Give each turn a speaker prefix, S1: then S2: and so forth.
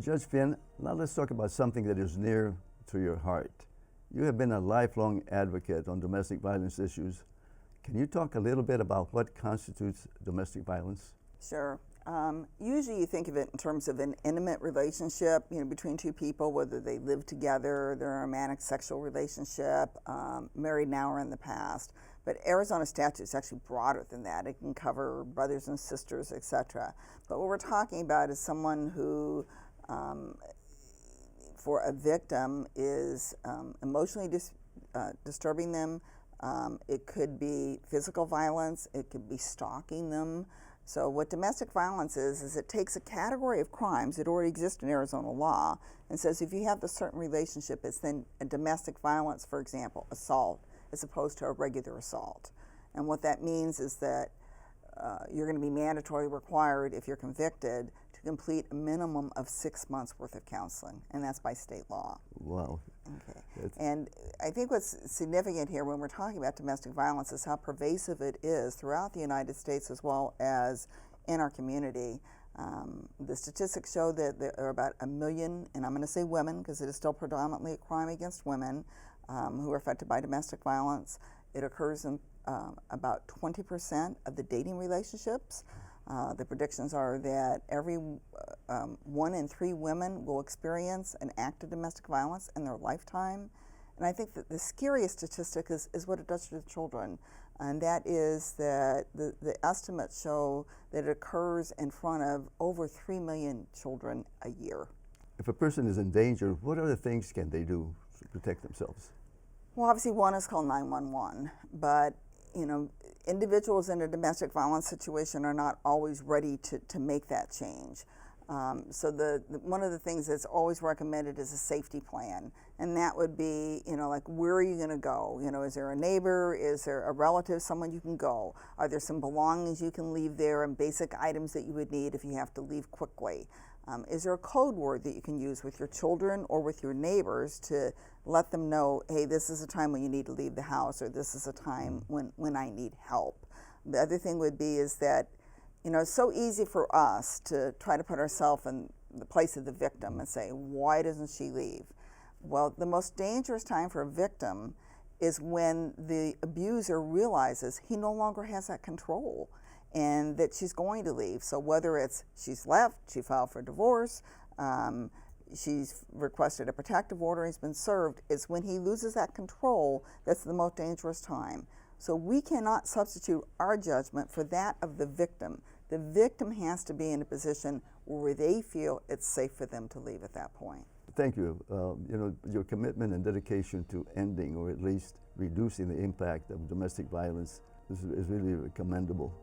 S1: Judge Finn, now let's talk about something that is near to your heart. You have been a lifelong advocate on domestic violence issues. Can you talk a little bit about what constitutes domestic violence?
S2: Sure. Usually you think of it in terms of an intimate relationship, between two people, whether they live together, they're in a romantic sexual relationship, married now or in the past. But Arizona statute is actually broader than that. It can cover brothers and sisters, etc. But what we're talking about is someone who, for a victim, is emotionally disturbing them. It could be physical violence. It could be stalking them. So what domestic violence is it takes a category of crimes that already exist in Arizona law and says if you have a certain relationship, it's then a domestic violence, for example, assault, as opposed to a regular assault. And what that means is that you're going to be mandatorily required, if you're convicted, to complete a minimum of 6 months worth of counseling, and that's by state law.
S1: Wow.
S2: Okay. And I think what's significant here when we're talking about domestic violence is how pervasive it is throughout the United States as well as in our community. The statistics show that there are about 1 million, and I'm going to say women because it is still predominantly a crime against women, who are affected by domestic violence. It occurs in about 20% of the dating relationships. The predictions are that every 1 in 3 women will experience an act of domestic violence in their lifetime. And I think that the scariest statistic is what it does to the children. And that is that the estimates show that it occurs in front of over 3 million children a year.
S1: If a person is in danger, what other things can they do to protect themselves?
S2: Well, obviously one is called 911, but individuals in a domestic violence situation are not always ready to make that change. So one of the things that's always recommended is a safety plan, and that would be, like, where are you going to go? Is there a neighbor? Is there a relative, someone you can go? Are there some belongings you can leave there and basic items that you would need if you have to leave quickly? Is there a code word that you can use with your children or with your neighbors to let them know, hey, this is a time when you need to leave the house, or this is a time when I need help? The other thing would be is that, it's so easy for us to try to put ourselves in the place of the victim and say, why doesn't she leave? Well, the most dangerous time for a victim is when the abuser realizes he no longer has that control and that she's going to leave. So whether it's she's left, she filed for divorce, she's requested a protective order, he's been served, it's when he loses that control that's the most dangerous time. So we cannot substitute our judgment for that of the victim. The victim has to be in a position where they feel it's safe for them to leave at that point.
S1: Thank you. Your commitment and dedication to ending or at least reducing the impact of domestic violence is really commendable.